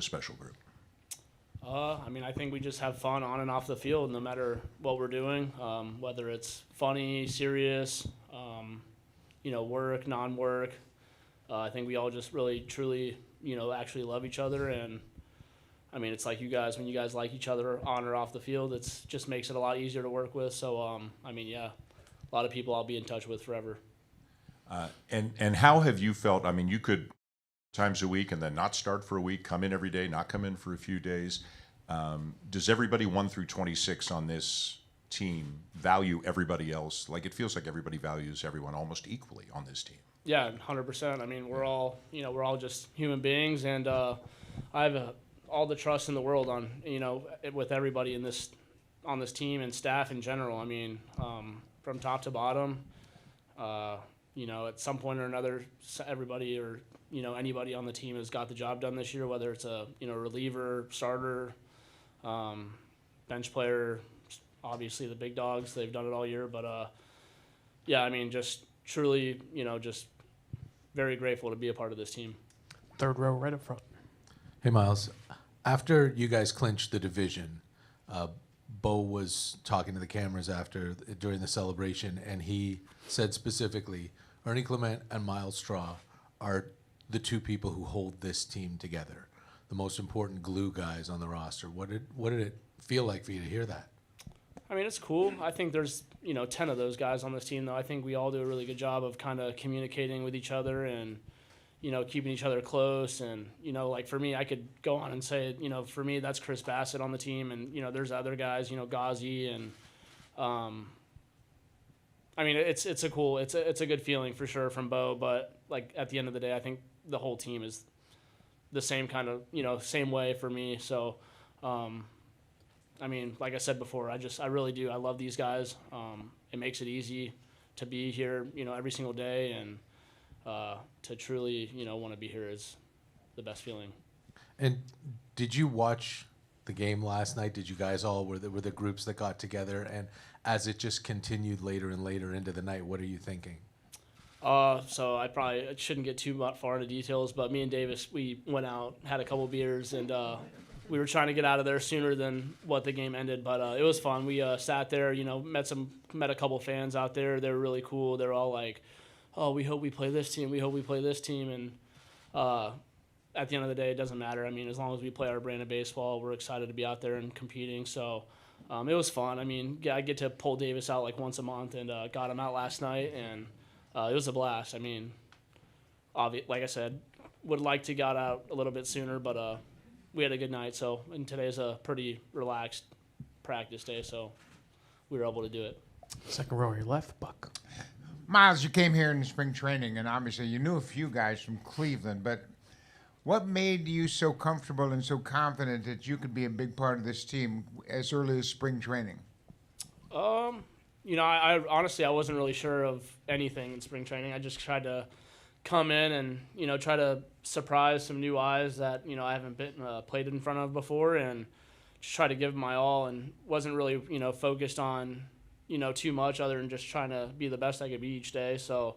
special group? I mean, I think we just have fun on and off the field, no matter what we're doing, whether it's funny, serious, work, non-work. I think we all just really, truly, actually love each other. And, I mean, it's like you guys, when you guys like each other on or off the field, it's just makes it a lot easier to work with. So, I mean, yeah, a lot of people I'll be in touch with forever. And how have you felt? I mean, you could times a week and then not start for a week, come in every day, not come in for a few days. Does everybody 1 through 26 on this team value everybody else? Like, it feels like everybody values everyone almost equally on this team. Yeah, 100%. I mean, we're all just human beings, and I have all the trust in the world on, with everybody on this team and staff in general. I mean, from top to bottom, at some point or another, everybody or anybody on the team has got the job done this year, whether it's a reliever, starter, bench player. Obviously, the big dogs, they've done it all year. But yeah, I mean, just truly, just very grateful to be a part of this team. Third row, right up front. Hey, Myles. After you guys clinched the division, Bo was talking to the cameras during the celebration, and he said specifically, Ernie Clement and Myles Straw are the two people who hold this team together, the most important glue guys on the roster. What did it feel like for you to hear that? I mean, it's cool. I think there's 10 of those guys on this team, though. I think we all do a really good job of kind of communicating with each other and keeping each other close. And like for me, I could go on and say, for me, that's Chris Bassett on the team, and there's other guys, Gauzy, and I mean, it's a good feeling for sure from Bo. But like at the end of the day, I think the whole team is the same kind of same way for me. So I mean, like I said before, I really do. I love these guys. It makes it easy to be here, every single day, and to truly, want to be here is the best feeling. And did you watch the game last night? Did you guys all were the groups that got together? And as it just continued later and later into the night, what are you thinking? So I probably shouldn't get too far into details, but me and Davis, we went out, had a couple beers, and we were trying to get out of there sooner than what the game ended. But it was fun. We sat there, met a couple fans out there. They were really cool. They're all like, "Oh, we hope we play this team. We hope we play this team." And at the end of the day, it doesn't matter. I mean, as long as we play our brand of baseball, we're excited to be out there and competing. So it was fun. I mean, I get to pull Davis out like once a month, and got him out last night, and it was a blast. I mean, like I said, would like to got out a little bit sooner, but we had a good night. So, and today's a pretty relaxed practice day, so we were able to do it. Second row, your left, Buck. Myles, you came here in spring training, and obviously you knew a few guys from Cleveland, but what made you so comfortable and so confident that you could be a big part of this team as early as spring training? I honestly, I wasn't really sure of anything in spring training. I just tried to come in and, try to surprise some new eyes that, I haven't been played in front of before, and just try to give my all, and wasn't really, focused on, too much other than just trying to be the best I could be each day. So,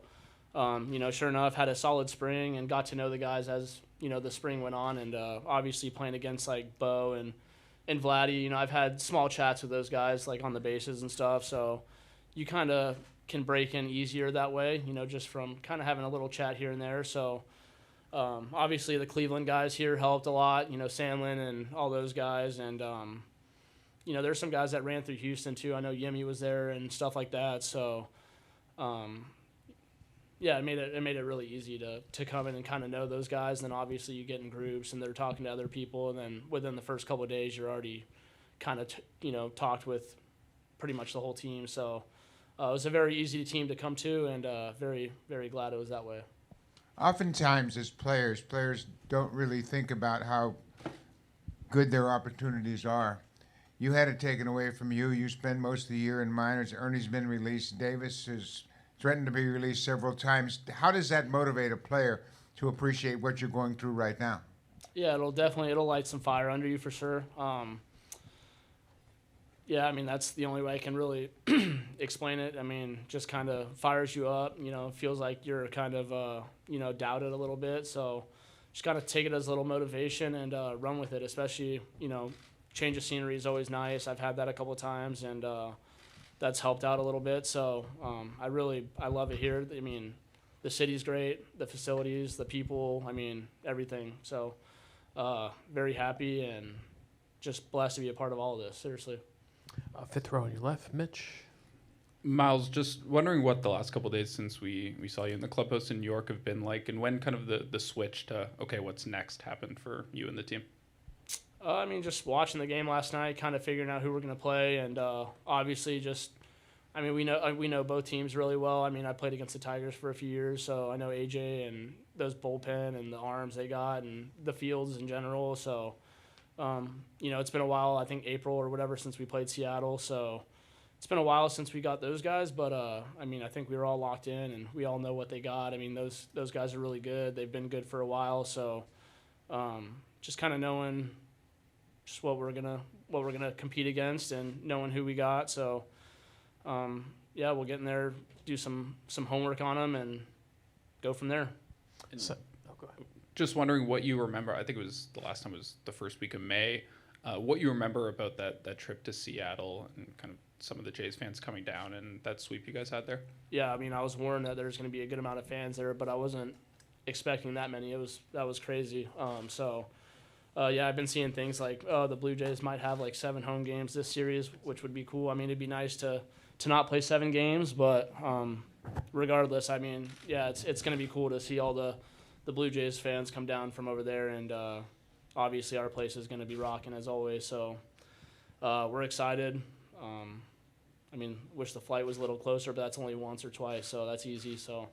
sure enough, had a solid spring and got to know the guys as, the spring went on, and obviously playing against like Bo and Vladdy, I've had small chats with those guys like on the bases and stuff. So you kind of can break in easier that way, just from kind of having a little chat here and there. So obviously the Cleveland guys here helped a lot, Sandlin and all those guys. And, there's some guys that ran through Houston too. I know Yemi was there and stuff like that. So, yeah, it made it really easy to come in and kind of know those guys. And then obviously you get in groups and they're talking to other people. And then within the first couple of days, you're already kind of, talked with pretty much the whole team. So it was a very easy team to come to, and very, very glad it was that way. Oftentimes as players don't really think about how good their opportunities are. You had it taken away from you. You spend most of the year in minors. Ernie's been released. Davis has threatened to be released several times. How does that motivate a player to appreciate what you're going through right now? Yeah, it'll light some fire under you for sure. Yeah, I mean, that's the only way I can really explain it. I mean, just kind of fires you up, feels like you're kind of, doubted a little bit. So just got to take it as a little motivation and run with it, especially, change of scenery is always nice. I've had that a couple of times, and that's helped out a little bit. So I love it here. I mean, the city's great, the facilities, the people, I mean, everything. So very happy and just blessed to be a part of all of this, seriously. Fifth row on your left, Mitch. Myles, just wondering what the last couple of days since we saw you in the clubhouse in New York have been like, and when kind of the switch to, okay, what's next happened for you and the team? I mean, just watching the game last night, kind of figuring out who we're going to play, and obviously we know both teams really well. I mean, I played against the Tigers for a few years, so I know AJ and those bullpen and the arms they got and the fields in general. So, it's been a while, I think April or whatever, since we played Seattle. So it's been a while since we got those guys, but I think we were all locked in and we all know what they got. I mean, those guys are really good. They've been good for a while, so just kind of knowing just what we're gonna compete against and knowing who we got. So we'll get in there, do some homework on them, and go from there. Go ahead. Just wondering what you remember. I think it was the last time was the first week of May. What you remember about that trip to Seattle and kind of some of the Jays fans coming down and that sweep you guys had there? Yeah, I mean, I was warned that there's going to be a good amount of fans there, but I wasn't expecting that many. That was crazy. I've been seeing things like, the Blue Jays might have like 7 home games this series, which would be cool. I mean, it'd be nice to not play 7 games, but regardless, I mean, yeah, it's going to be cool to see all the Blue Jays fans come down from over there, and obviously our place is going to be rocking as always. So we're excited. Wish the flight was a little closer, but that's only once or twice, so that's easy. So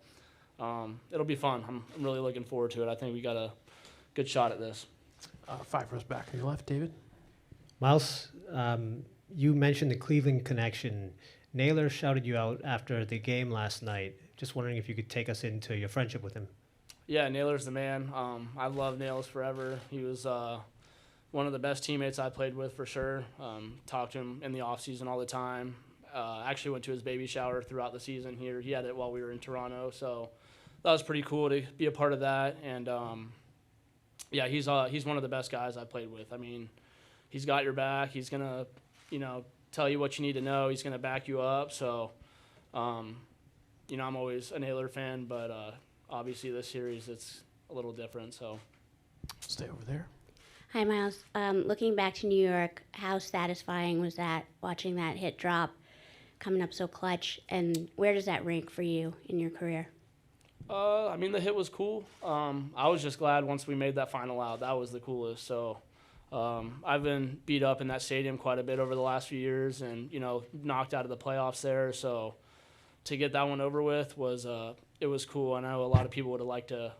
it'll be fun. I'm really looking forward to it. I think we got a good shot at this. 5 rows back on your left, David. Myles, you mentioned the Cleveland connection. Naylor shouted you out after the game last night. Just wondering if you could take us into your friendship with him. Yeah, Naylor's the man. I've loved Nails forever. He was one of the best teammates I played with for sure. Talked to him in the offseason all the time. Actually went to his baby shower throughout the season here. He had it while we were in Toronto, so that was pretty cool to be a part of that. And he's one of the best guys I played with. I mean, he's got your back. He's gonna, tell you what you need to know. He's gonna back you up. So, I'm always a Naylor fan, but obviously this series it's a little different. So, Stay over there. Hi, Myles. Looking back to New York, how satisfying was that, watching that hit drop, coming up so clutch, and where does that rank for you in your career? The hit was cool. I was just glad once we made that final out. That was the coolest. So I've been beat up in that stadium quite a bit over the last few years and, knocked out of the playoffs there. So to get that one over with was it was cool. I know a lot of people would have liked to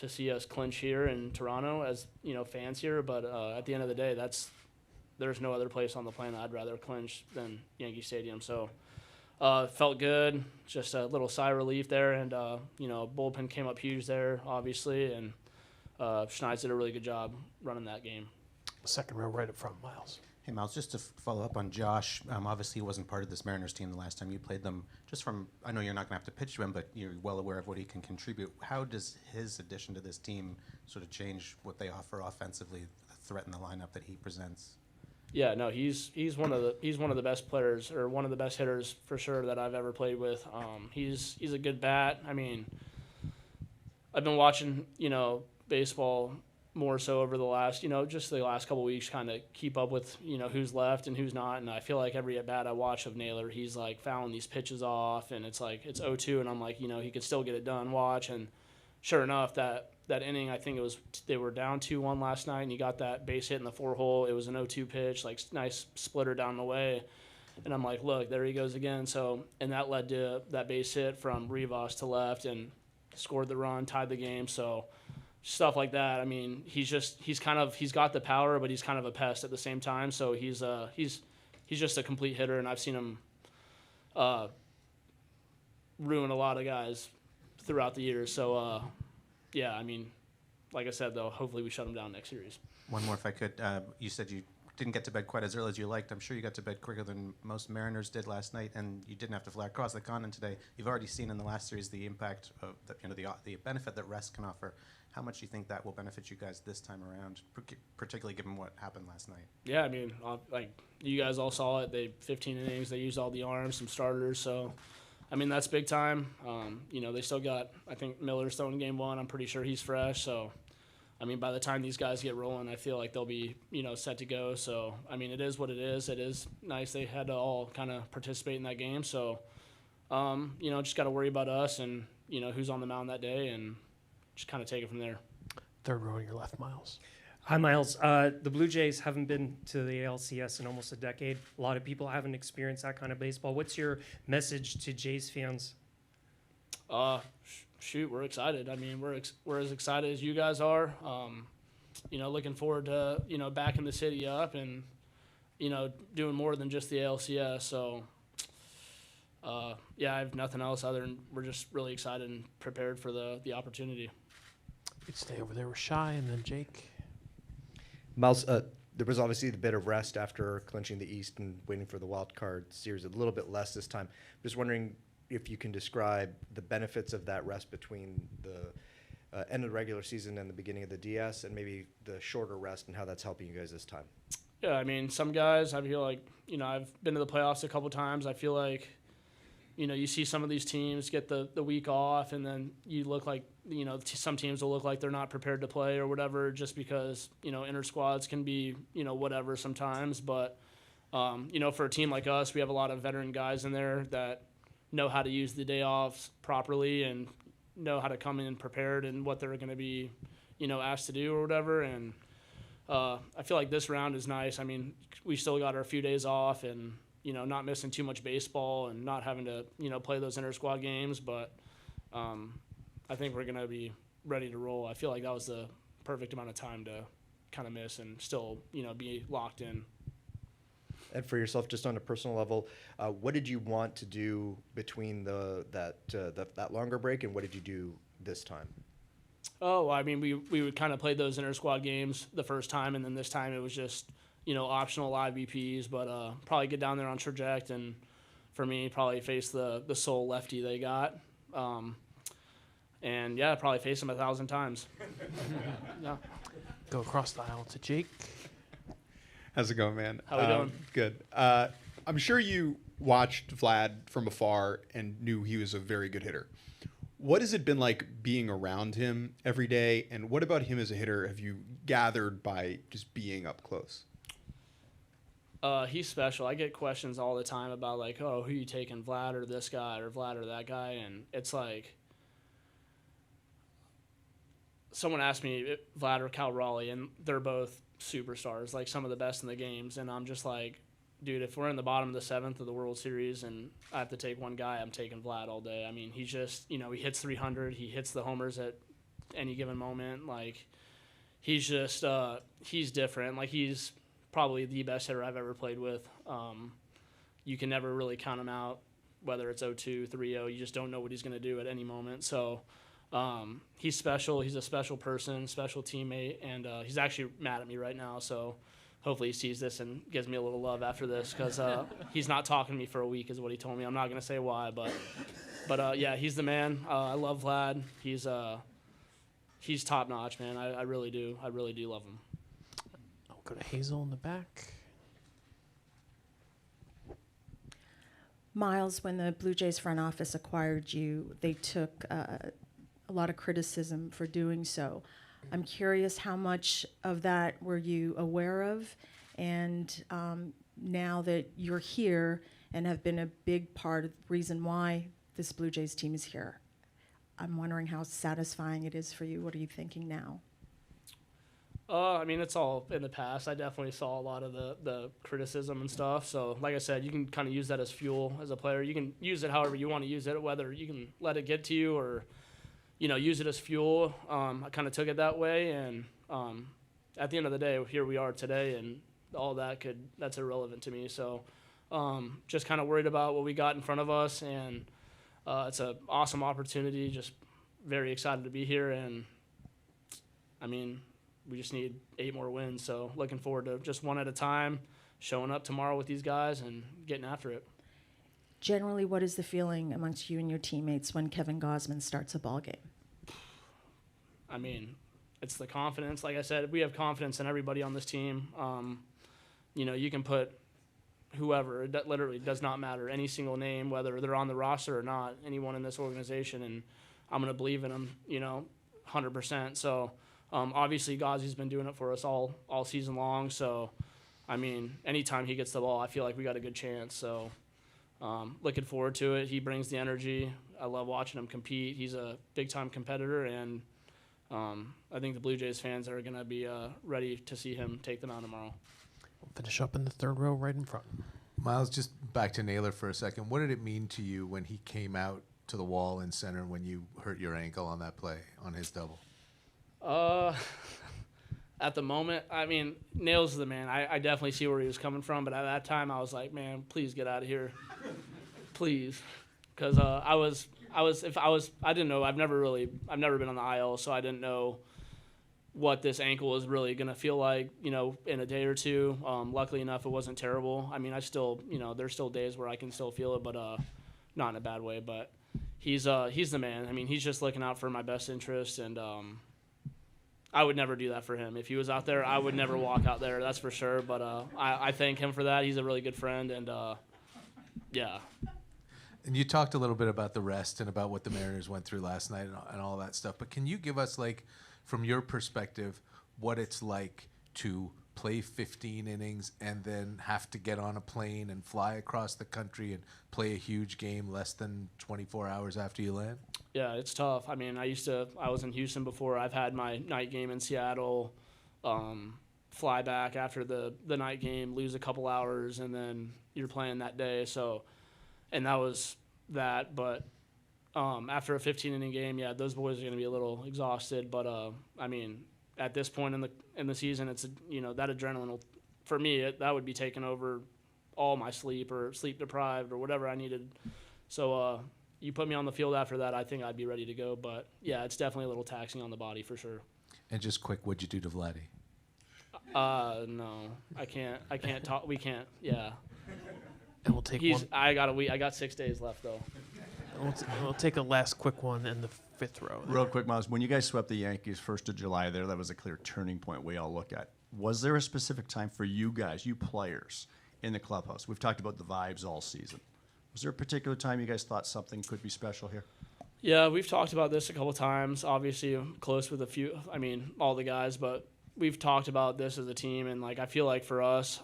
see us clinch here in Toronto as, fans here. But at the end of the day, there's no other place on the planet I'd rather clinch than Yankee Stadium. So felt good, just a little sigh of relief there, and bullpen came up huge there, obviously, and Schneider did a really good job running that game. Second row right up front, Myles. Hey, Myles, just to follow up on Josh, obviously he wasn't part of this Mariners team the last time you played them. I know you're not going to have to pitch to him, but you're well aware of what he can contribute. How does his addition to this team sort of change what they offer offensively, the threat in the lineup that he presents? Yeah, no, he's one of the best players, or one of the best hitters for sure that I've ever played with. He's a good bat. I mean, I've been watching baseball more so over the last just the last couple of weeks, kind of keep up with who's left and who's not. And I feel like every at bat I watch of Naylor, he's like fouling these pitches off, and it's like it's 0-2, and I'm like he could still get it done. Watch, and sure enough, that inning, I think they were down 2-1 last night, and he got that base hit in the 4-hole. It was an 0-2 pitch, like nice splitter down the way. And I'm like, look, there he goes again. So, and that led to that base hit from Rivas to left and scored the run, tied the game. So stuff like that. I mean, he's got the power, but he's kind of a pest at the same time. So he's just a complete hitter, and I've seen him ruin a lot of guys throughout the years. So, yeah, I mean, like I said, though, hopefully we shut him down next series. One more, if I could. You said you didn't get to bed quite as early as you liked. I'm sure you got to bed quicker than most Mariners did last night, and you didn't have to fly across the continent today. You've already seen in the last series the impact of the benefit that rest can offer. How much do you think that will benefit you guys this time around, particularly given what happened last night? Yeah, I mean, like you guys all saw it. They 15 innings. They used all the arms, some starters. So, I mean, that's big time. They still got, I think Miller's throwing game one. I'm pretty sure he's fresh. So, I mean, by the time these guys get rolling, I feel like they'll be, set to go. So, I mean, it is what it is. It is nice they had to all kind of participate in that game. So, just got to worry about us and, who's on the mound that day and just kind of take it from there. Third row on your left, Myles. Hi, Myles. The Blue Jays haven't been to the ALCS in almost a decade. A lot of people haven't experienced that kind of baseball. What's your message to Jays fans? Shoot, we're excited. I mean, we're as excited as you guys are. Looking forward to, backing the city up and, doing more than just the ALCS. So, I have nothing else other than we're just really excited and prepared for the opportunity. You'd stay over there with Shy and then Jake. Myles, there was obviously the bit of rest after clinching the East and waiting for the wild card series, a little bit less this time. Just wondering if you can describe the benefits of that rest between the end of the regular season and the beginning of the DS, and maybe the shorter rest and how that's helping you guys this time. Yeah, I mean, some guys, I feel like, I've been to the playoffs a couple times. I feel like, you see some of these teams get the week off, and then you look like, some teams will look like they're not prepared to play or whatever, just because, inter squads can be, whatever sometimes. But, for a team like us, we have a lot of veteran guys in there that know how to use the day offs properly and know how to come in prepared and what they're going to be, asked to do or whatever. And I feel like this round is nice. I mean, we still got our few days off and, not missing too much baseball and not having to, play those inter-squad games. But I think we're going to be ready to roll. I feel like that was the perfect amount of time to kind of miss and still, be locked in. And for yourself, just on a personal level, what did you want to do between that longer break, and what did you do this time? Oh, I mean, we would kind of play those inter-squad games the first time, and then this time it was just, optional live BPs, but probably get down there on Traject, and for me, probably face the sole lefty they got. And, probably face him 1,000 times. Yeah. Go across the aisle to Jake. How's it going, man? How we doing? Good. I'm sure you watched Vlad from afar and knew he was a very good hitter. What has it been like being around him every day, and what about him as a hitter have you gathered by just being up close? He's special. I get questions all the time about, like, oh, who you taking, Vlad or this guy or Vlad or that guy? And it's like, someone asked me Vlad or Cal Raleigh, and they're both superstars, like some of the best in the games. And I'm just like, dude, if we're in the bottom of the 7th of the World Series and I have to take one guy, I'm taking Vlad all day. I mean, he's just, he hits 300. He hits the homers at any given moment. Like, he's just, he's different. Like, he's probably the best hitter I've ever played with. You can never really count him out, whether it's 0-2, 3-0. You just don't know what he's going to do at any moment. So he's special. He's a special person, special teammate, and he's actually mad at me right now. So hopefully he sees this and gives me a little love after this, because he's not talking to me for a week is what he told me. I'm not going to say why, but yeah, he's the man. I love Vlad. He's top notch, man. I really do. I really do love him. I'll go to Hazel in the back. Myles, when the Blue Jays front office acquired you, they took a lot of criticism for doing so. I'm curious, how much of that were you aware of? And now that you're here and have been a big part of the reason why this Blue Jays team is here, I'm wondering how satisfying it is for you. What are you thinking now? I mean, it's all in the past. I definitely saw a lot of the criticism and stuff. So, like I said, you can kind of use that as fuel as a player. You can use it however you want to use it, whether you can let it get to you or, use it as fuel. I kind of took it that way. And at the end of the day, here we are today, and all that's irrelevant to me. So just kind of worried about what we got in front of us. And it's an awesome opportunity. Just very excited to be here. And, I mean, we just need 8 more wins. So looking forward to just one at a time, showing up tomorrow with these guys and getting after it. Generally, what is the feeling amongst you and your teammates when Kevin Gausman starts a ball game? I mean, it's the confidence. Like I said, we have confidence in everybody on this team. You know, you can put whoever, it literally does not matter, any single name, whether they're on the roster or not, anyone in this organization, and I'm going to believe in them, you know, 100%. So obviously Gauzy's been doing it for us all season long. So, I mean, anytime he gets the ball, I feel like we got a good chance. So looking forward to it. He brings the energy. I love watching him compete. He's a big-time competitor, and I think the Blue Jays fans are going to be ready to see him take them out tomorrow. We'll finish up in the third row right in front. Myles, just back to Naylor for a second. What did it mean to you when he came out to the wall in center when you hurt your ankle on that play on his double? At the moment, I mean, Nails is the man. I definitely see where he was coming from, but at that time I was like, man, please get out of here. Please. Because I didn't know. I've never been on the IL, so I didn't know what this ankle was really going to feel like, you know, in a day or two. Luckily enough, it wasn't terrible. I mean, I still, you know, there's still days where I can still feel it, but not in a bad way. But he's the man. I mean, he's just looking out for my best interest, and I would never do that for him. If he was out there, I would never walk out there, that's for sure. But I thank him for that. He's a really good friend, and yeah. And you talked a little bit about the rest and about what the Mariners went through last night and all that stuff. But can you give us, like, from your perspective, what it's like to play 15 innings and then have to get on a plane and fly across the country and play a huge game less than 24 hours after you land? Yeah, it's tough. I mean, I was in Houston before. I've had my night game in Seattle, fly back after the night game, lose a couple hours, and then you're playing that day. So, and that was that. But after a 15-inning game, yeah, those boys are going to be a little exhausted. But I mean, at this point in the season, it's you know, that adrenaline will, for me, that would be taking over all my sleep or sleep deprived or whatever I needed. So you put me on the field after that, I think I'd be ready to go. But yeah, it's definitely a little taxing on the body for sure. And just quick, what'd you do to Vladdy? No, I can't talk. We can't. Yeah. And we'll take one. I got 6 days left though. We'll take a last quick one in the fifth row. Real quick, Myles, when you guys swept the Yankees 1st of July there, that was a clear turning point we all look at. Was there a specific time for you guys, you players, in the clubhouse? We've talked about the vibes all season. Was there a particular time you guys thought something could be special here? Yeah, we've talked about this a couple times. Obviously, I'm close with all the guys, but we've talked about this as a team, and like I feel like for us,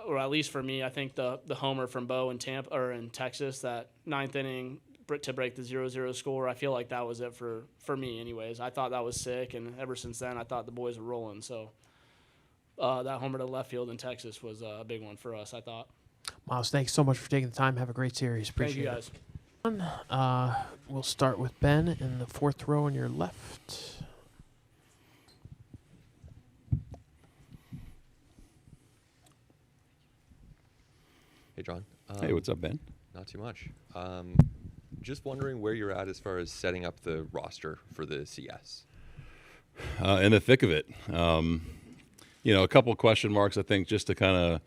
or at least for me, I think the homer from Bo in Texas, that 9th inning to break the 0-0 score, I feel like that was it for me anyways. I thought that was sick, and ever since then I thought the boys were rolling. So that homer to left field in Texas was a big one for us, I thought. Myles, thanks so much for taking the time. Have a great series. Appreciate Thank you guys. it. We'll start with Ben in the 4th row on your left. Hey, John. Hey, what's up, Ben? Not too much. Just wondering where you're at as far as setting up the roster for the CS. In the thick of it. You know, a couple of question marks, I think, just to kind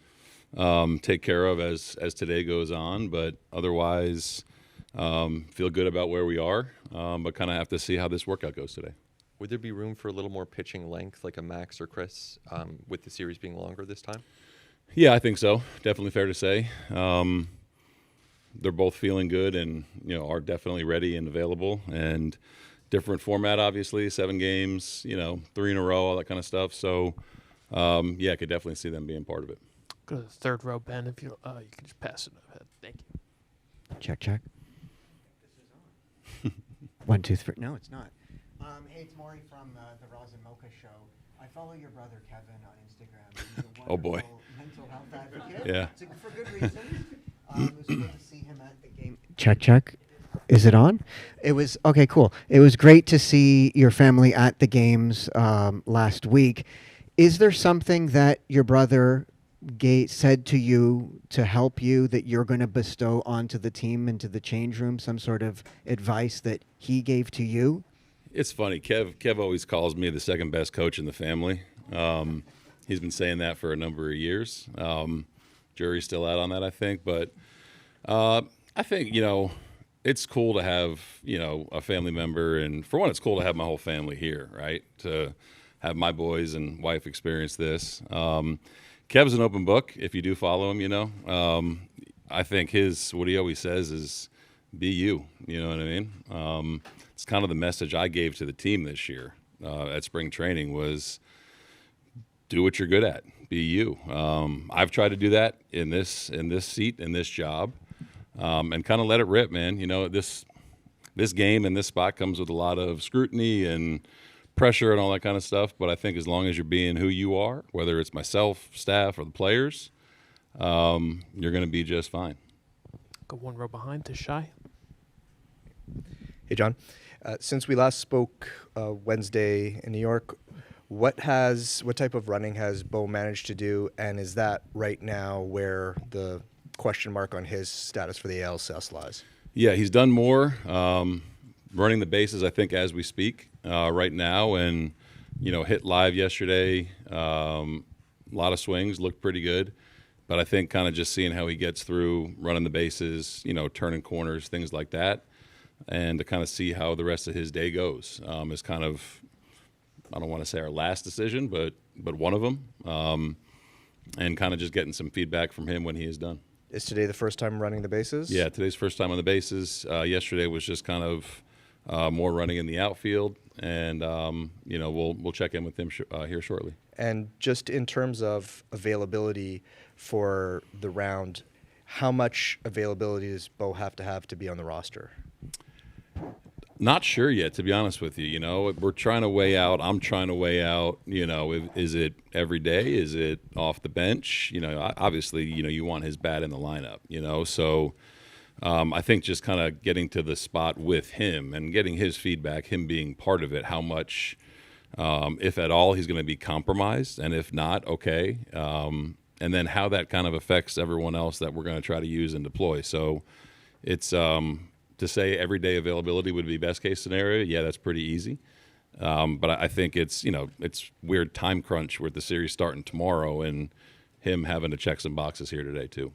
of take care of as today goes on. But otherwise, feel good about where we are, but kind of have to see how this workout goes today. Would there be room for a little more pitching length, like a Max or Chris, with the series being longer this time? Yeah, I think so. Definitely fair to say. They're both feeling good and, you know, are definitely ready and available. And different format, obviously, 7 games, you know, 3 in a row, all that kind of stuff. So, yeah, I could definitely see them being part of it. Go to the 3rd row, Ben, if you can just pass it ahead. Thank you. Check. 1, 2, 3. No, it's not. Hey, it's Maury from the Rosin Mocha Show. I follow your brother Kevin on Instagram. He's a Oh, boy. mental health advocate. Yeah. For good reason. It was good to see him at the game. Check. Is it on? It was okay. Cool. It was great to see your family at the games last week. Is there something that your brother said to you to help you that you're going to bestow onto the team and to the change room? Some sort of advice that he gave to you? It's funny. Kev always calls me the second best coach in the family. He's been saying that for a number of years. Jury's still out on that, I think. But I think, it's cool to have, a family member. And for one, it's cool to have my whole family here, right? To have my boys and wife experience this. Kev's an open book if you do follow him, I think what he always says is be you, you know what I mean? It's kind of the message I gave to the team this year at spring training was do what you're good at, be you. I've tried to do that in this seat, in this job, and kind of let it rip, man. This game and this spot comes with a lot of scrutiny and pressure and all that kind of stuff, but I think as long as you're being who you are, whether it's myself, staff, or the players, you're going to be just fine. Go one row behind to Shy. Hey, John. Since we last spoke Wednesday in New York, what type of running has Bo managed to do, and is that right now where the question mark on his status for the ALCS lies? Yeah, he's done more running the bases, I think, as we speak right now, and hit live yesterday. A lot of swings, looked pretty good. But I think kind of just seeing how he gets through running the bases, turning corners, things like that, and to kind of see how the rest of his day goes is kind of, I don't want to say our last decision, but one of them, and kind of just getting some feedback from him when he is done. Is today the first time running the bases? Yeah, today's first time on the bases. Yesterday was just kind of more running in the outfield, and we'll check in with him here shortly. And just in terms of availability for the round, how much availability does Bo have to be on the roster? Not sure yet, to be honest with you. We're trying to weigh out. I'm trying to weigh out. Is it every day? Is it off the bench? Obviously, you want his bat in the lineup. So I think just kind of getting to the spot with him and getting his feedback, him being part of it, how much, if at all, he's going to be compromised, and if not, okay. And then how that kind of affects everyone else that we're going to try to use and deploy. So it's to say everyday availability would be best case scenario. Yeah, that's pretty easy. But I think it's weird time crunch with the series starting tomorrow and him having to check some boxes here today too.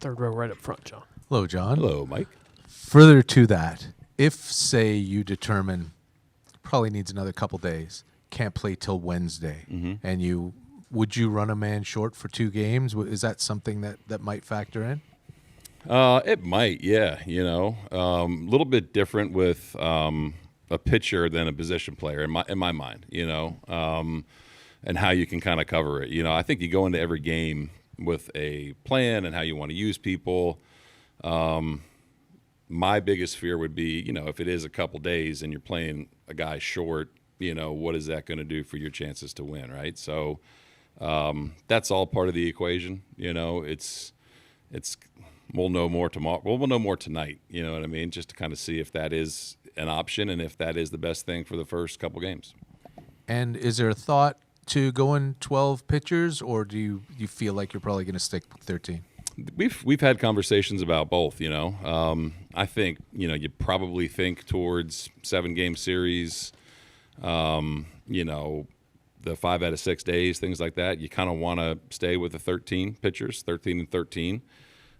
Third row right up front, John. Hello, John. Hello, Mike. Further to that, if, say, you determine probably needs another couple days, can't play till Wednesday, and would you run a man short for 2 games? Is that something that might factor in? It might, yeah. A little bit different with a pitcher than a position player in my mind. And how you can kind of cover it. I think you go into every game with a plan and how you want to use people. My biggest fear would be, if it is a couple days and you're playing a guy short, what is that going to do for your chances to win, right? So that's all part of the equation. It's we'll know more tomorrow. We'll know more tonight. You know what I mean? Just to kind of see if that is an option and if that is the best thing for the first couple games. And is there a thought to going 12 pitchers, or do you feel like you're probably going to stick with 13? We've had conversations about both. I think you probably think towards 7-game series. The 5 out of 6 days, things like that. You kind of want to stay with the 13 pitchers, 13 and 13.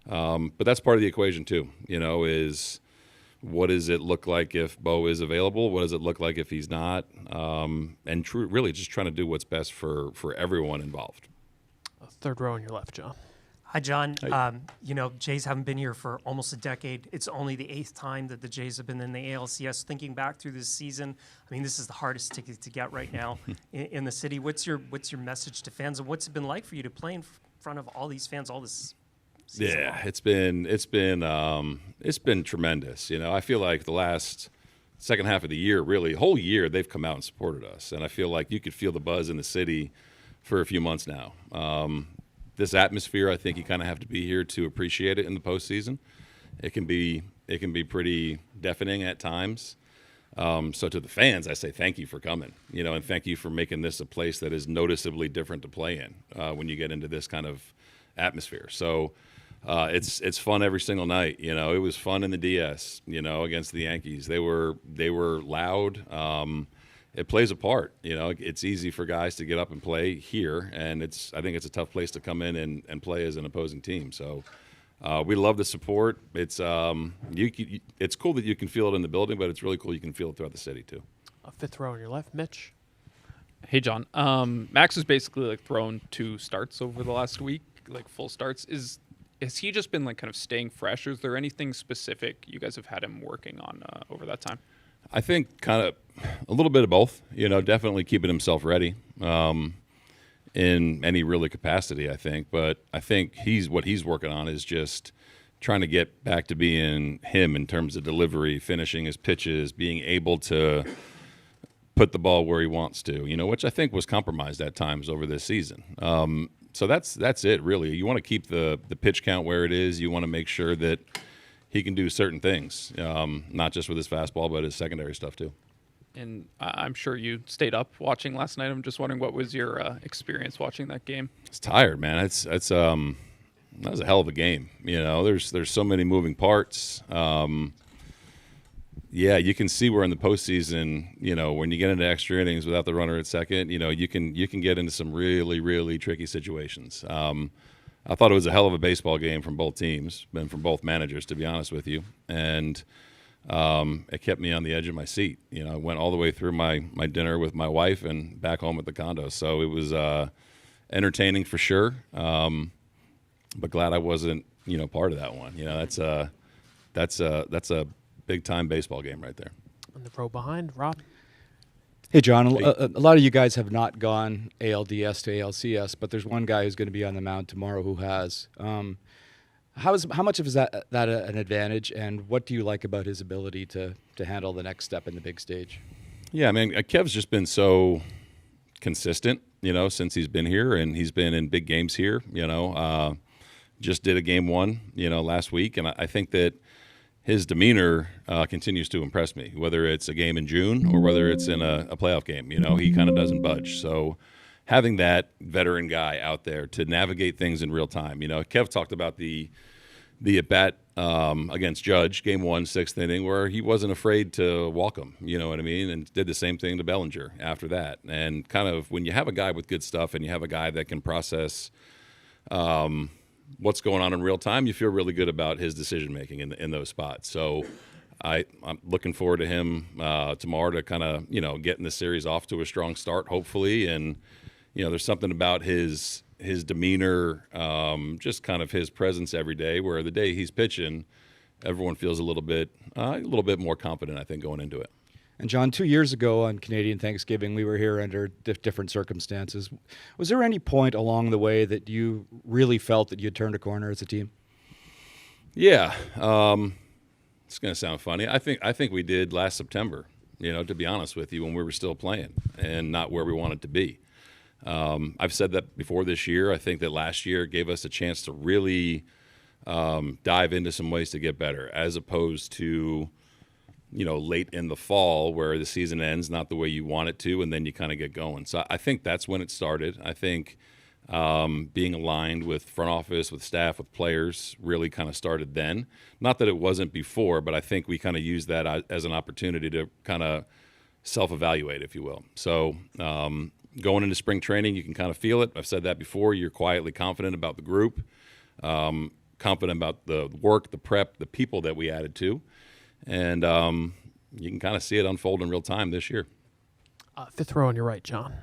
But that's part of the equation too. Is what does it look like if Bo is available? What does it look like if he's not? And really just trying to do what's best for everyone involved. Third row on your left, John. Hi, John. Hi. Jays haven't been here for almost a decade. It's only the 8th time that the Jays have been in the ALCS. Thinking back through this season, this is the hardest ticket to get right now in the city. What's your message to fans, and what's it been like for you to play in front of all these fans all this season? Yeah, it's been tremendous. I feel like the last second half of the year, really, whole year, they've come out and supported us, and I feel like you could feel the buzz in the city for a few months now. This atmosphere, I think you kind of have to be here to appreciate it in the postseason. It can be pretty deafening at times. So to the fans, I say thank you for coming, and thank you for making this a place that is noticeably different to play in when you get into this kind of atmosphere. So it's fun every single night. It was fun in the DS, against the Yankees. They were loud. it plays a part. You know, it's easy for guys to get up and play here, and I think it's a tough place to come in and play as an opposing team. So we love the support. It's it's cool that you can feel it in the building, but it's really cool you can feel it throughout the city too. Fifth row on your left, Mitch. Hey, John. Max has basically like thrown 2 starts over the last week, like full starts. Has he just been like kind of staying fresh, or is there anything specific you guys have had him working on over that time? I think kind of a little bit of both. You know, definitely keeping himself ready in any really capacity, I think. But I think what he's working on is just trying to get back to being him in terms of delivery, finishing his pitches, being able to put the ball where he wants to, you know, which I think was compromised at times over this season. So that's it, really. You want to keep the pitch count where it is. You want to make sure that he can do certain things, not just with his fastball, but his secondary stuff too. And I'm sure you stayed up watching last night. I'm just wondering, what was your experience watching that game? It's tired, man. That was a hell of a game. You know, there's so many moving parts. Yeah, you can see where in the postseason, you know, when you get into extra innings without the runner at second, you know, you can get into some really, really tricky situations. I thought it was a hell of a baseball game from both teams and from both managers, to be honest with you. And it kept me on the edge of my seat. You know, I went all the way through my dinner with my wife and back home at the condo. So it was entertaining for sure, but glad I wasn't, you know, part of that one. You know, that's a big-time baseball game right there. On the row behind, Rob. Hey, John, a lot of you guys have not gone ALDS to ALCS, but there's one guy who's going to be on the mound tomorrow who has. How much of is that an advantage, and what do you like about his ability to handle the next step in the big stage? Yeah, I mean, Kev's just been so consistent, you know, since he's been here, and he's been in big games here, you know. Just did a game 1, you know, last week, and I think that his demeanor continues to impress me, whether it's a game in June or whether it's in a playoff game. You know, he kind of doesn't budge. So having that veteran guy out there to navigate things in real time. You know, Kev talked about the at-bat against Judge, game 1, 6th inning, where he wasn't afraid to walk him, you know what I mean, and did the same thing to Bellinger after that. And kind of when you have a guy with good stuff and you have a guy that can process what's going on in real time, you feel really good about his decision making in those spots. So I'm looking forward to him tomorrow to kind of, you know, getting the series off to a strong start, hopefully. And, you know, there's something about his demeanor, just kind of his presence every day, where the day he's pitching, everyone feels a little bit more confident, I think, going into it. And John, 2 years ago on Canadian Thanksgiving, we were here under different circumstances. Was there any point along the way that you really felt that you had turned a corner as a team? Yeah, it's going to sound funny. I think we did last September. You know, to be honest with you, when we were still playing and not where we wanted to be. I've said that before this year. I think that last year gave us a chance to really dive into some ways to get better, as opposed to, you know, late in the fall where the season ends not the way you want it to, and then you kind of get going. So I think that's when it started. I think being aligned with front office, with staff, with players really kind of started then. Not that it wasn't before, but I think we kind of used that as an opportunity to kind of self-evaluate, if you will. So going into spring training, you can kind of feel it. I've said that before. You're quietly confident about the group, confident about the work, the prep, the people that we added to. And you can kind of see it unfold in real time this year. Fifth row on your right, John.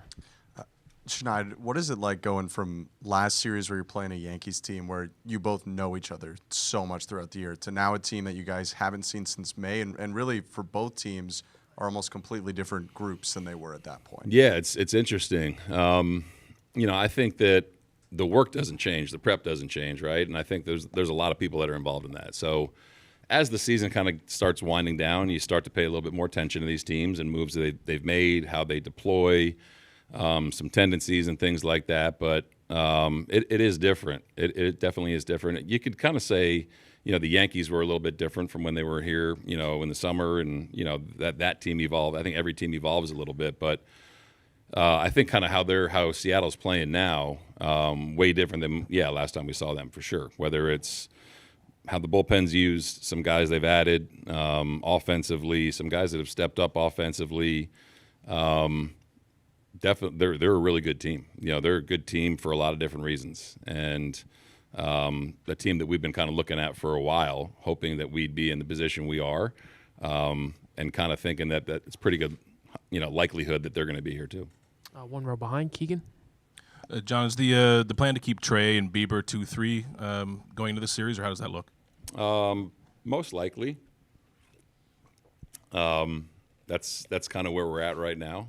Schneider, what is it like going from last series where you're playing a Yankees team where you both know each other so much throughout the year to now a team that you guys haven't seen since May, and really for both teams are almost completely different groups than they were at that point? Yeah, it's interesting. You know, I think that the work doesn't change, the prep doesn't change, right? And I think there's a lot of people that are involved in that. So as the season kind of starts winding down, you start to pay a little bit more attention to these teams and moves that they've made, how they deploy, some tendencies and things like that. But it is different. It definitely is different. You could kind of say, you know, the Yankees were a little bit different from when they were here, you know, in the summer, and, you know, that team evolved. I think every team evolves a little bit, but I think kind of how Seattle's playing now, way different than, last time we saw them for sure. Whether it's how the bullpen's used, some guys they've added offensively, some guys that have stepped up offensively. Definitely, they're a really good team. You know, they're a good team for a lot of different reasons, and the team that we've been kind of looking at for a while, hoping that we'd be in the position we are, and kind of thinking that it's pretty good, you know, likelihood that they're going to be here too. One row behind, Keegan. John, is the plan to keep Trey and Bieber 2-3 going into the series, or how does that look? Most likely. That's kind of where we're at right now.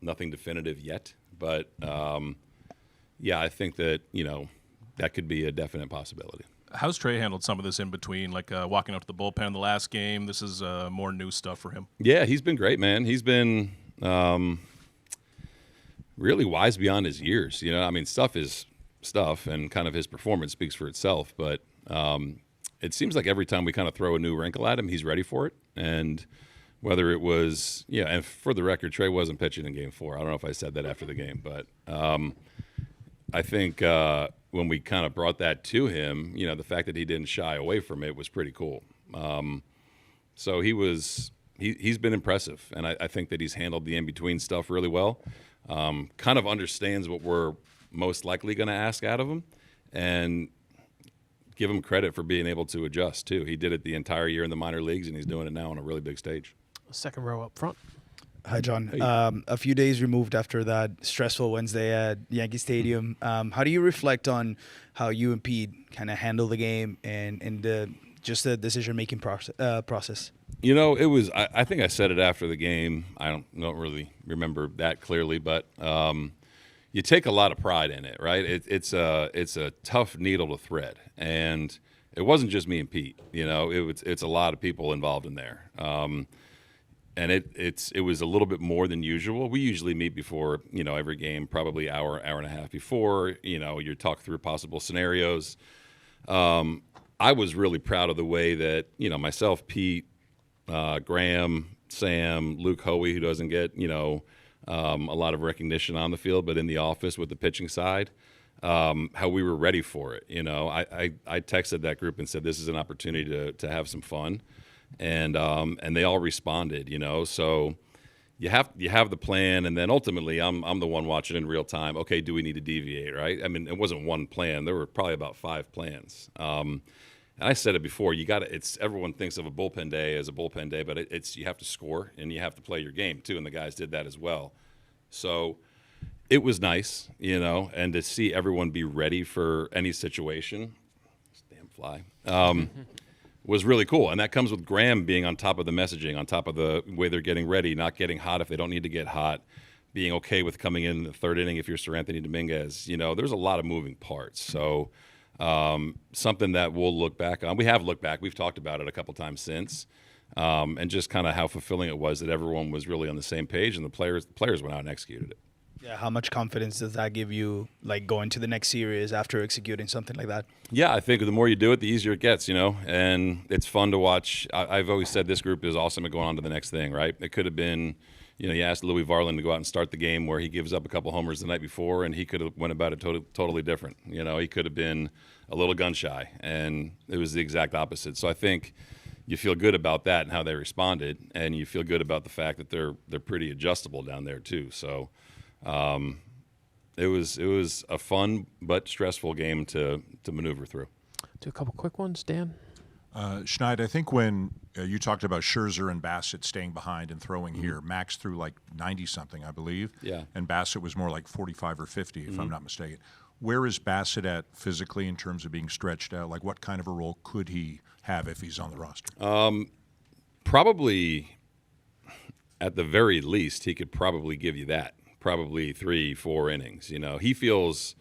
Nothing definitive yet, but yeah, I think that, you know, that could be a definite possibility. How's Trey handled some of this in between, like walking up to the bullpen in the last game? This is more new stuff for him. Yeah, he's been great, man. He's been really wise beyond his years. You know, I mean, stuff is stuff, and kind of his performance speaks for itself. But it seems like every time we kind of throw a new wrinkle at him, he's ready for it. And whether it was, yeah, and for the record, Trey wasn't pitching in Game 4. I don't know if I said that after the game, but I think when we kind of brought that to him, you know, the fact that he didn't shy away from it was pretty cool. So he's been impressive, and I think that he's handled the in-between stuff really well. Kind of understands what we're most likely going to ask out of him, and give him credit for being able to adjust too. He did it the entire year in the minor leagues, and he's doing it now on a really big stage. Second row up front. Hi, John. Hey. A few days removed after that stressful Wednesday at Yankee Stadium, how do you reflect on how you and Pete kind of handle the game and just the decision-making process? You know, it was. I think I said it after the game. I don't really remember that clearly, but you take a lot of pride in it, right? It's a tough needle to thread, and it wasn't just me and Pete. You know, it's a lot of people involved in there. And it was a little bit more than usual. We usually meet before, you know, every game, probably hour and a half before. You know, you talk through possible scenarios. I was really proud of the way that, you know, myself, Pete, Graham, Sam, Luke Hoey, who doesn't get, you know, a lot of recognition on the field, but in the office with the pitching side, how we were ready for it. You know, I texted that group and said, this is an opportunity to have some fun. And they all responded, you know. So you have the plan, and then ultimately I'm the one watching in real time. Okay, do we need to deviate, right? I mean, it wasn't one plan. There were probably about 5 plans. And I said it before. Everyone thinks of a bullpen day as a bullpen day, but you have to score and you have to play your game too. And the guys did that as well. So it was nice, you know, and to see everyone be ready for any situation. This damn fly. Was really cool. And that comes with Graham being on top of the messaging, on top of the way they're getting ready, not getting hot if they don't need to get hot, being okay with coming in the third inning if you're Sir Anthony Dominguez. You know, there's a lot of moving parts. So something that we'll look back on. We have looked back. We've talked about it a couple times since. And just kind of how fulfilling it was that everyone was really on the same page, and the players went out and executed it. Yeah, how much confidence does that give you, like going to the next series after executing something like that? Yeah, I think the more you do it, the easier it gets, you know, and it's fun to watch. I've always said this group is awesome at going on to the next thing, right? It could have been, you know, you asked Louis Varland to go out and start the game where he gives up a couple homers the night before, and he could have went about it totally different. You know, he could have been a little gun shy, and it was the exact opposite. So I think you feel good about that and how they responded, and you feel good about the fact that they're pretty adjustable down there too. So it was a fun but stressful game to maneuver through. Do a couple quick ones, Dan. Schneid, I think when you talked about Scherzer and Bassett staying behind and throwing here, Max threw like 90-something, I believe. Yeah. And Bassett was more like 45 or 50, if I'm Mhm. not mistaken. Where is Bassett at physically in terms of being stretched out? Like, what kind of a role could he have if he's on the roster? Probably, at the very least, he could probably give you that. Probably 3-4 innings. You know, he feels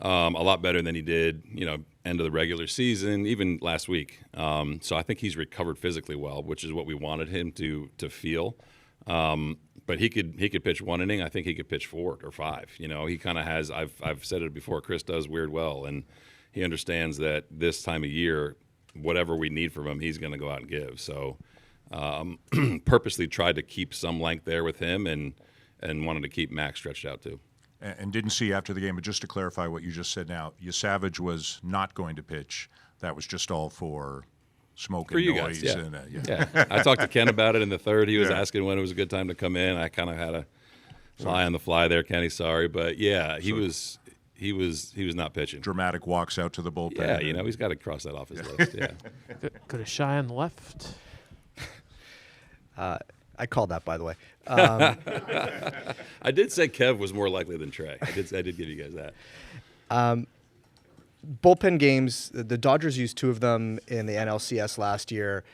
a lot better than he did, you know, end of the regular season, even last week. So I think he's recovered physically well, which is what we wanted him to feel. But he could pitch 1 inning. I think he could pitch 4 or 5. You know, he kind of has. I've said it before. Chris does weird well, and he understands that this time of year, whatever we need from him, he's going to go out and give. So purposely tried to keep some length there with him, and wanted to keep Max stretched out too. And didn't see after the game, but just to clarify what you just said now, Savage was not going to pitch. That was just all for smoke For and you noise. guys, yeah. And, Yeah. I talked to Ken about it in the third. He was Yeah. asking when it was a good time to come in. I kind of had to lie on the fly there, Kenny. Sorry, but yeah, he was not pitching. Dramatic walks out to the bullpen. Yeah, you know, he's got to cross that off his list. Yeah. Go to Shy on the left. I called that, by the way. I did say Kev was more likely than Trey. I did give you guys that. Bullpen games, the Dodgers used 2 of them in the NLCS last year,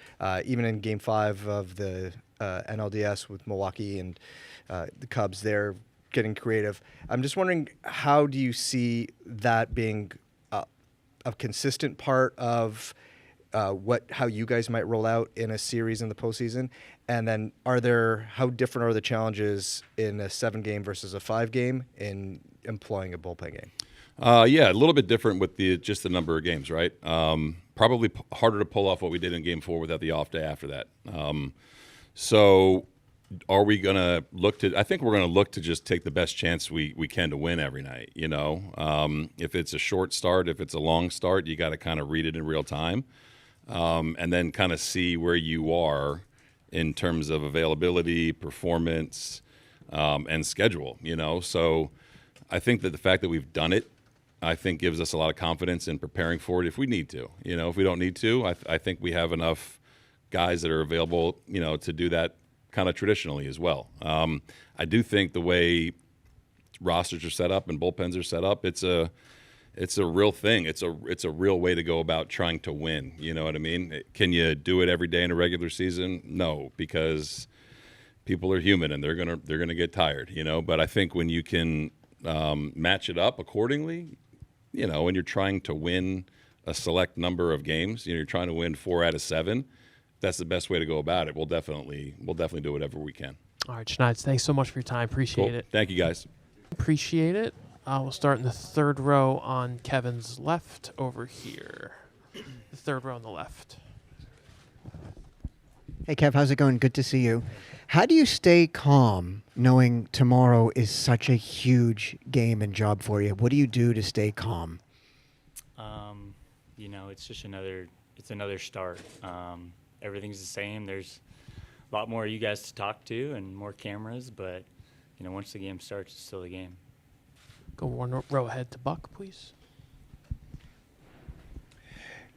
even in Game 5 of the NLDS with Milwaukee and the Cubs. They're getting creative. I'm just wondering, how do you see that being a consistent part of how you guys might roll out in a series in the postseason? And then how different are the challenges in a 7-game versus a 5-game in employing a bullpen game? Yeah, a little bit different with just the number of games, right? Probably harder to pull off what we did in Game 4 without the off day after that. So are we going to look to – I think we're going to look to just take the best chance we can to win every night, you know? If it's a short start, if it's a long start, you got to kind of read it in real time and then kind of see where you are in terms of availability, performance, and schedule, you know? So I think that the fact that we've done it, I think gives us a lot of confidence in preparing for it if we need to. You know, if we don't need to, I think we have enough guys that are available, you know, to do that kind of traditionally as well. I do think the way rosters are set up and bullpens are set up, it's a real thing. It's a real way to go about trying to win. You know what I mean? Can you do it every day in a regular season? No, because people are human and they're gonna get tired. You know, but I think when you can match it up accordingly, you know, when you're trying to win a select number of games, you know, you're trying to win 4 out of 7. That's the best way to go about it. We'll definitely do whatever we can. All right, Schneider, thanks so much for your time. Appreciate Cool. it. Thank you, guys. Appreciate it. We'll start in the third row on Kevin's left over here. The third row on the left. Hey, Kev, how's it going? Good to see you. How do you stay calm knowing tomorrow is such a huge game and job for you? What do you do to stay calm? You know, it's just another start. Everything's the same. There's a lot more of you guys to talk to and more cameras, but, you know, once the game starts, it's still a game. Go one row ahead to Buck, please.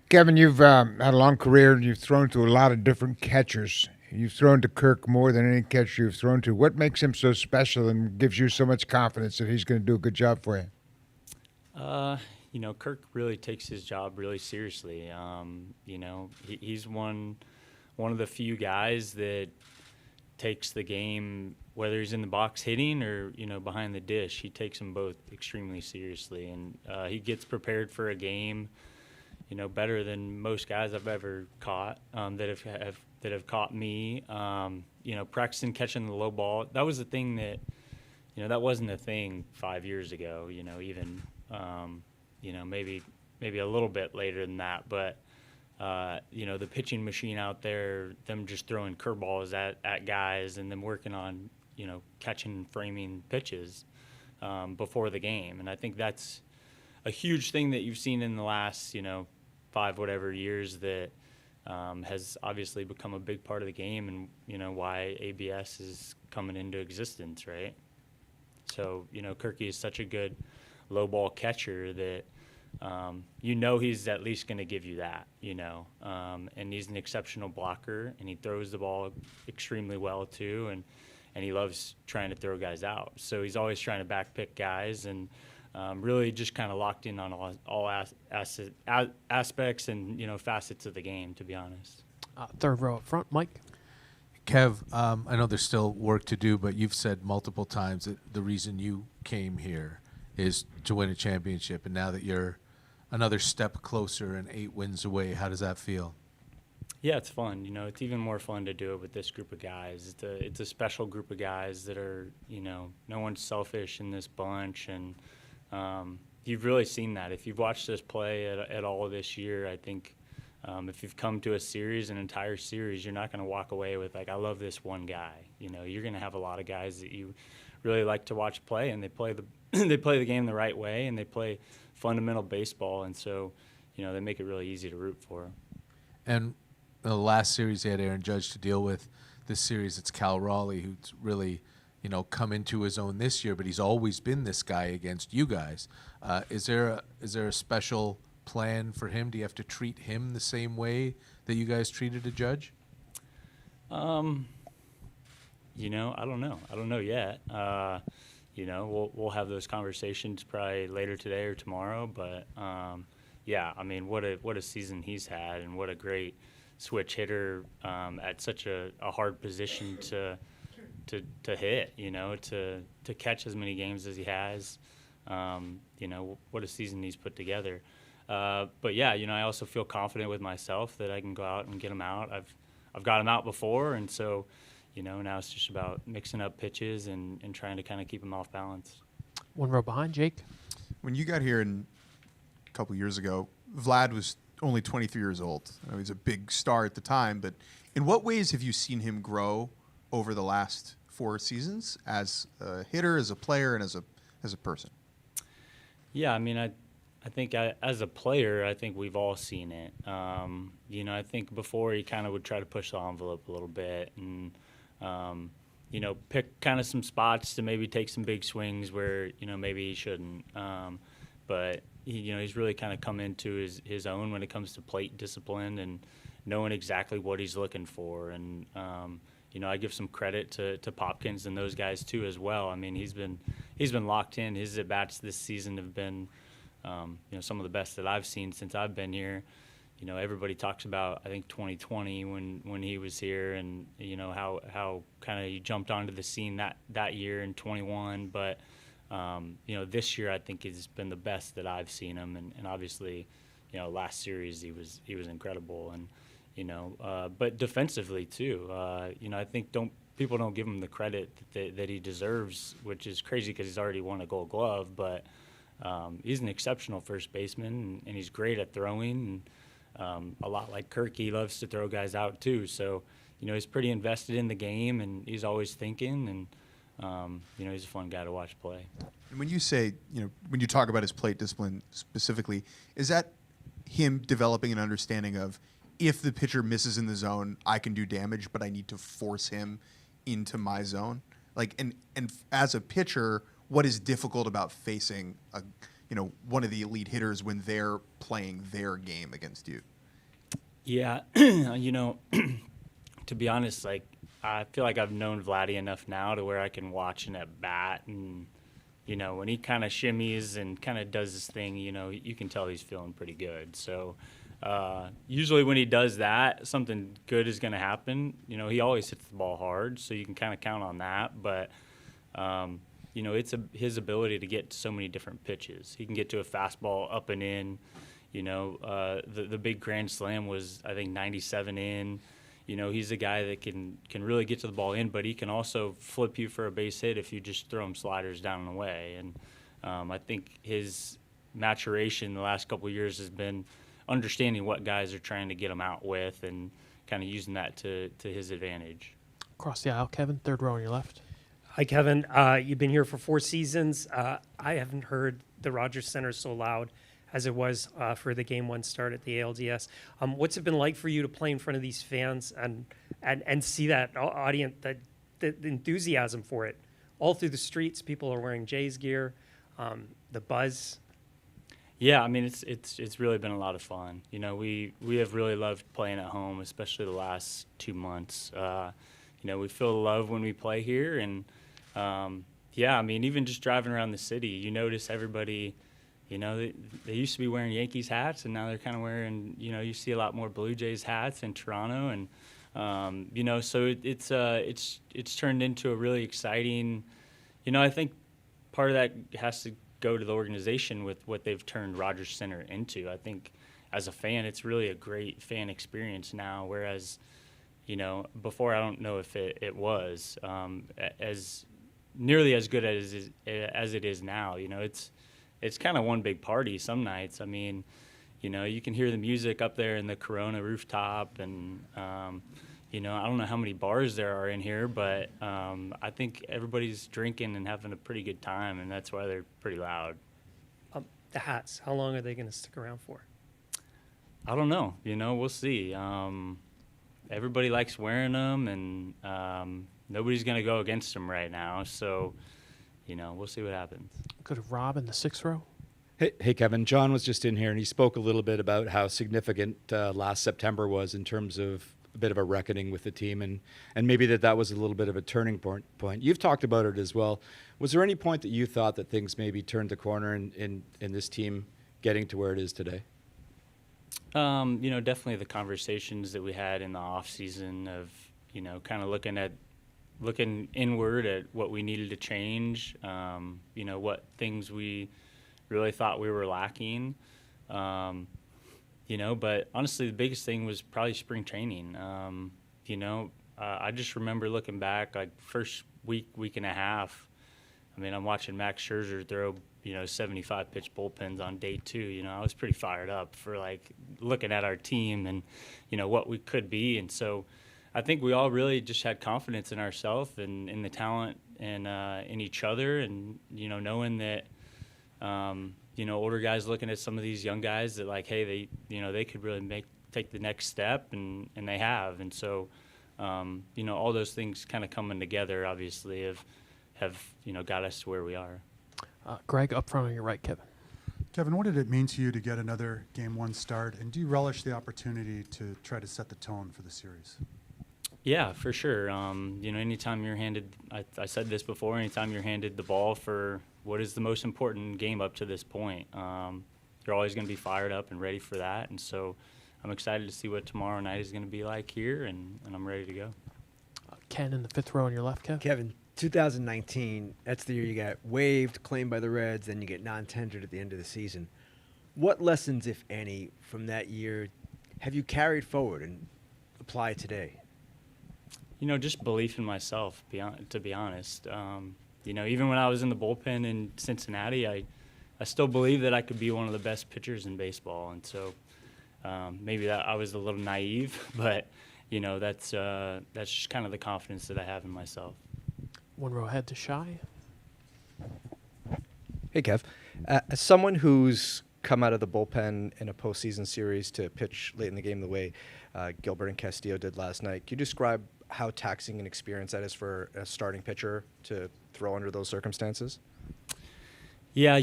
Kevin, you've had a long career and you've thrown to a lot of different catchers. You've thrown to Kirk more than any catcher you've thrown to. What makes him so special and gives you so much confidence that he's going to do a good job for you? You know, Kirk really takes his job really seriously. You know, he's one of the few guys that takes the game, whether he's in the box hitting or, you know, behind the dish, he takes them both extremely seriously. And he gets prepared for a game, you know, better than most guys I've ever caught that have caught me. You know, practicing catching the low ball, that was the thing that, you know, that wasn't a thing 5 years ago, you know, even, you know, maybe a little bit later than that. But, you know, the pitching machine out there, them just throwing curveballs at guys and them working on, you know, catching and framing pitches before the game. And I think that's a huge thing that you've seen in the last, you know, 5 whatever years that has obviously become a big part of the game and, you know, why ABS is coming into existence, right? So, you know, Kirky is such a good low ball catcher that, you know, he's at least going to give you that, you know, and he's an exceptional blocker and he throws the ball extremely well too. And he loves trying to throw guys out. So he's always trying to back pick guys and really just kind of locked in on all aspects and, you know, facets of the game, to be honest. Third row up front, Mike. Kev, I know there's still work to do, but you've said multiple times that the reason you came here is to win a championship. And now that you're another step closer and 8 wins away, how does that feel? Yeah, it's fun. You know, it's even more fun to do it with this group of guys. It's a special group of guys that are, you know, no one's selfish in this bunch. And you've really seen that. If you've watched us play at all this year, I think if you've come to a series, an entire series, you're not going to walk away with, like, I love this one guy. You know, you're going to have a lot of guys that you really like to watch play, and they play the game the right way, and they play fundamental baseball. And so, you know, they make it really easy to root for. And the last series they had Aaron Judge to deal with. This series it's Cal Raleigh, who's really, come into his own this year, but he's always been this guy against you guys. Is there a special plan for him? Do you have to treat him the same way that you guys treated a Judge? I don't know. I don't know yet. We'll have those conversations probably later today or tomorrow. But yeah, I mean, what a season he's had, and what a great switch hitter at such a hard position to hit. To catch as many games as he has. What a season he's put together. But yeah, I also feel confident with myself that I can go out and get him out. I've got him out before, and so. Now it's just about mixing up pitches and trying to kind of keep him off balance. One row behind, Jake. When you got here a couple years ago, Vlad was only 23 years old. He was a big star at the time, but in what ways have you seen him grow over the last 4 seasons as a hitter, as a player, and as a person? Yeah, I mean, I think as a player, I think we've all seen it. I think before he kind of would try to push the envelope a little bit and pick kind of some spots to maybe take some big swings where, maybe he shouldn't. But, he's really kind of come into his own when it comes to plate discipline and knowing exactly what he's looking for. And, I give some credit to Popkins and those guys too as well. I mean, he's been locked in. His at-bats this season have been, some of the best that I've seen since I've been here. Everybody talks about, I think, 2020 when he was here, and how kind of he jumped onto the scene that year in 21. But this year I think has been the best that I've seen him, and obviously, last series he was incredible, and but defensively too. I think people don't give him the credit that he deserves, which is crazy because he's already won a Gold Glove, but he's an exceptional first baseman, and he's great at throwing. And, a lot like Kirk, he loves to throw guys out too. So, he's pretty invested in the game, and he's always thinking, and he's a fun guy to watch play. And when you say, when you talk about his plate discipline specifically, is that him developing an understanding of if the pitcher misses in the zone, I can do damage, but I need to force him into my zone? Like, and as a pitcher, what is difficult about facing one of the elite hitters when they're playing their game against you? Yeah, to be honest, like, I feel like I've known Vladdy enough now to where I can watch an at bat, and when he kind of shimmies and kind of does his thing, you can tell he's feeling pretty good. So usually when he does that, something good is going to happen. He always hits the ball hard, so you can kind of count on that. But it's his ability to get to so many different pitches. He can get to a fastball up and in. The big grand slam was, I think, 97 in. He's a guy that can really get to the ball in, but he can also flip you for a base hit if you just throw him sliders down and away. And I think his maturation the last couple of years has been understanding what guys are trying to get him out with and kind of using that to his advantage. Across the aisle, Kevin, third row on your left. Hi, Kevin. You've been here for 4 seasons. I haven't heard the Rogers Center so loud as it was for the Game 1 start at the ALDS. What's it been like for you to play in front of these fans and see that audience, that the enthusiasm for it? All through the streets, people are wearing Jays gear, the buzz. Yeah, I mean, it's really been a lot of fun. We have really loved playing at home, especially the last 2 months. We feel the love when we play here, and yeah, I mean, even just driving around the city, you notice everybody. They used to be wearing Yankees hats, and now they're kind of wearing. You see a lot more Blue Jays hats in Toronto, and so it's turned into a really exciting. I think part of that has to go to the organization with what they've turned Rogers Center into. I think as a fan, it's really a great fan experience now, whereas. Before I don't know if it was as nearly as good as it is now. It's kind of one big party some nights. I mean, you can hear the music up there in the Corona rooftop, and I don't know how many bars there are in here, but I think everybody's drinking and having a pretty good time, and that's why they're pretty loud. The hats, how long are they going to stick around for? I don't know. We'll see. everybody likes wearing them, and nobody's going to go against them right now. So, we'll see what happens. Go to Rob in the 6th row. Hey, Kevin. John was just in here, and he spoke a little bit about how significant last September was in terms of a bit of a reckoning with the team, and maybe that was a little bit of a turning point. You've talked about it as well. Was there any point that you thought that things maybe turned the corner in this team getting to where it is today? Definitely the conversations that we had in the off season of, kind of looking inward at what we needed to change, what things we really thought we were lacking. But honestly, the biggest thing was probably spring training. I just remember looking back, like first week and a half. I mean, I'm watching Max Scherzer throw, 75 pitch bullpens on day 2. I was pretty fired up for like looking at our team and, what we could be. And so I think we all really just had confidence in ourselves and in the talent and in each other, and, knowing that, older guys looking at some of these young guys that like, hey, they could really take the next step, and they have. And so, all those things kind of coming together obviously have got us to where we are. Greg, up front on your right, Kevin. Kevin, what did it mean to you to get another Game 1 start, and do you relish the opportunity to try to set the tone for the series? Yeah, for sure. Anytime you're handed, I said this before, anytime you're handed the ball for what is the most important game up to this point, you're always going to be fired up and ready for that. And so I'm excited to see what tomorrow night is going to be like here, and I'm ready to go. Ken in the 5th row on your left, Kev. Kevin, 2019, that's the year you got waived, claimed by the Reds, then you get non-tendered at the end of the season. What lessons, if any, from that year have you carried forward and applied today? Just belief in myself, to be honest. Even when I was in the bullpen in Cincinnati, I still believe that I could be one of the best pitchers in baseball. And so maybe that I was a little naive, but, that's just kind of the confidence that I have in myself. 1 row ahead to Shy. Hey, Kev. As someone who's come out of the bullpen in a postseason series to pitch late in the game the way Gilbert and Castillo did last night, can you describe how taxing an experience that is for a starting pitcher to throw under those circumstances? Yeah,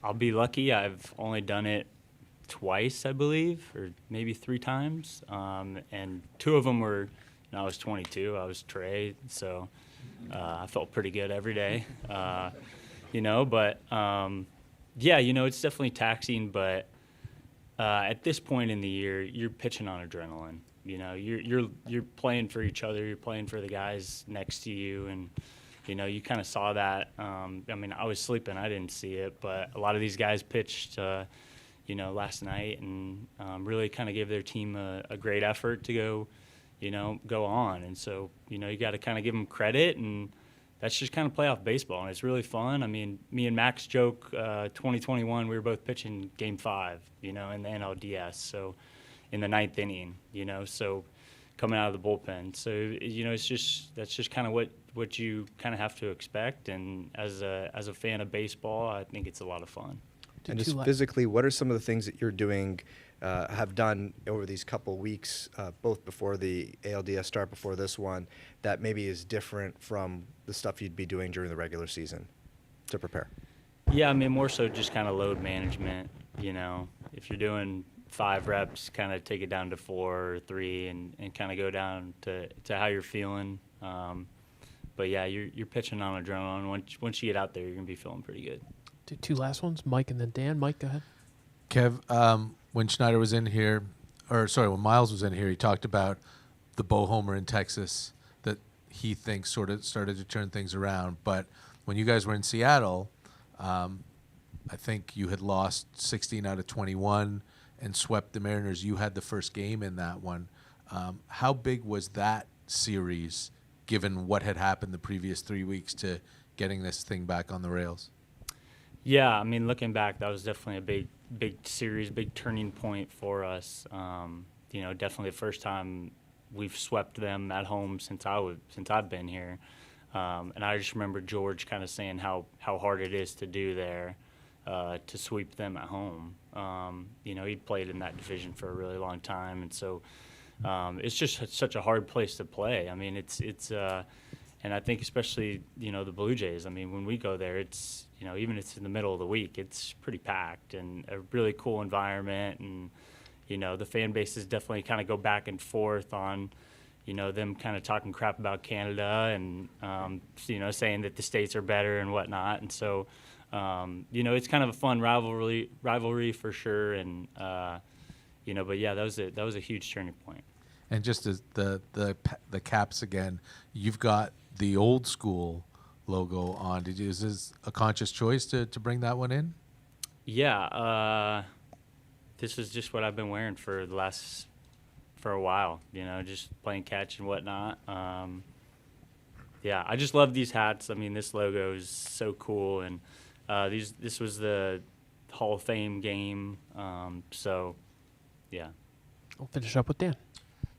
I'll be lucky. I've only done it twice, I believe, or maybe 3 times. And 2 of them were, I was 22. I was Trey, so I felt pretty good every day. But it's definitely taxing. But at this point in the year, you're pitching on adrenaline. You're playing for each other. You're playing for the guys next to you, and you kind of saw that. I was sleeping. I didn't see it, but a lot of these guys pitched, last night, and really kind of gave their team a great effort to go on. And so, you got to kind of give them credit, and that's just kind of playoff baseball, and it's really fun. I mean, me and Max joke, 2021, we were both pitching Game 5, in the NLDS, so in the 9th inning, so coming out of the bullpen. So, that's just kind of what you kind of have to expect, and as a fan of baseball, I think it's a lot of fun. And just physically, what are some of the things that you're doing, have done over these couple weeks, both before the ALDS start, before this one, that maybe is different from the stuff you'd be doing during the regular season to prepare? Yeah, more so just kind of load management. If you're doing 5 reps, kind of take it down to 4 or 3, and kind of go down to how you're feeling. But yeah, you're pitching on adrenaline. Once you get out there, you're gonna be feeling pretty good. Do 2 last ones, Mike and then Dan. Mike, go ahead. Kev, when Schneider was in here, when Myles was in here, he talked about the Bo homer in Texas that he thinks sort of started to turn things around. But when you guys were in Seattle, I think you had lost 16 out of 21 and swept the Mariners. You had the first game in that one. How big was that series, given what had happened the previous 3 weeks, to getting this thing back on the rails? Yeah, looking back, that was definitely a big series, big turning point for us. Definitely the first time we've swept them at home since I've been here. And I just remember George kind of saying how hard it is to do there, to sweep them at home. He played in that division for a really long time, and so it's just such a hard place to play. I mean, and I think especially, the Blue Jays, I mean, when we go there, it's, even if it's in the middle of the week, it's pretty packed and a really cool environment. And, the fan bases definitely kind of go back and forth on, them kind of talking crap about Canada and, saying that the States are better and whatnot. And so, it's kind of a fun rivalry for sure. And, but yeah, that was a huge turning point. And just as the caps again, you've got the old school logo on. Is this a conscious choice to bring that one in? Yeah, this is just what I've been wearing for a while. Just playing catch and whatnot. Yeah, I just love these hats. I mean, this logo is so cool, and this was the Hall of Fame game. So, yeah. I'll finish up with Dan.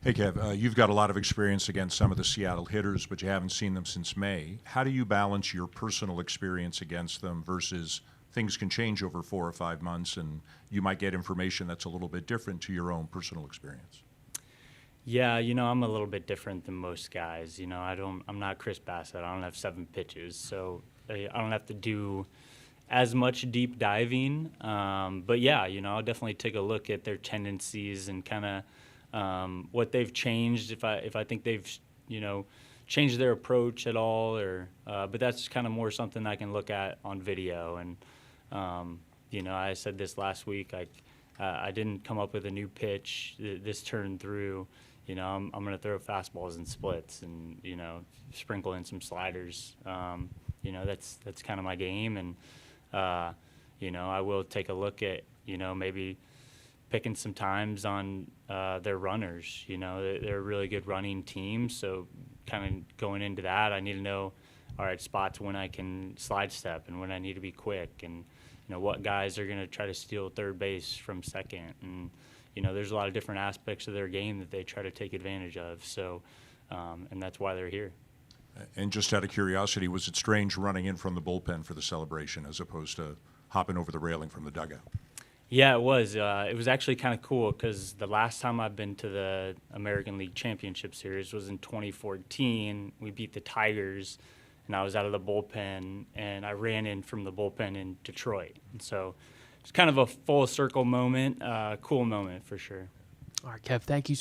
Hey, Kev, you've got a lot of experience against some of the Seattle hitters, but you haven't seen them since May. How do you balance your personal experience against them versus things can change over 4 or 5 months, and you might get information that's a little bit different to your own personal experience? Yeah, I'm a little bit different than most guys. I'm not Chris Bassett. I don't have 7 pitches, so I don't have to do as much deep diving. But yeah, I'll definitely take a look at their tendencies and kind of what they've changed, if I think they've changed their approach at all, or but that's kind of more something I can look at on video. And I said this last week, I didn't come up with a new pitch this turn through. I'm going to throw fastballs and splits and sprinkle in some sliders. That's kind of my game. And I will take a look at maybe picking some times on their runners. They're a really good running team, so kind of going into that, I need to know, all right, spots when I can slide step and when I need to be quick, and what guys are going to try to steal third base from second, and there's a lot of different aspects of their game that they try to take advantage of. So, and that's why they're here. And just out of curiosity, was it strange running in from the bullpen for the celebration as opposed to hopping over the railing from the dugout? Yeah, it was. It was actually kind of cool because the last time I've been to the American League Championship Series was in 2014. We beat the Tigers, and I was out of the bullpen, and I ran in from the bullpen in Detroit. And so it's kind of a full circle moment, cool moment for sure. All right, Kev, thank you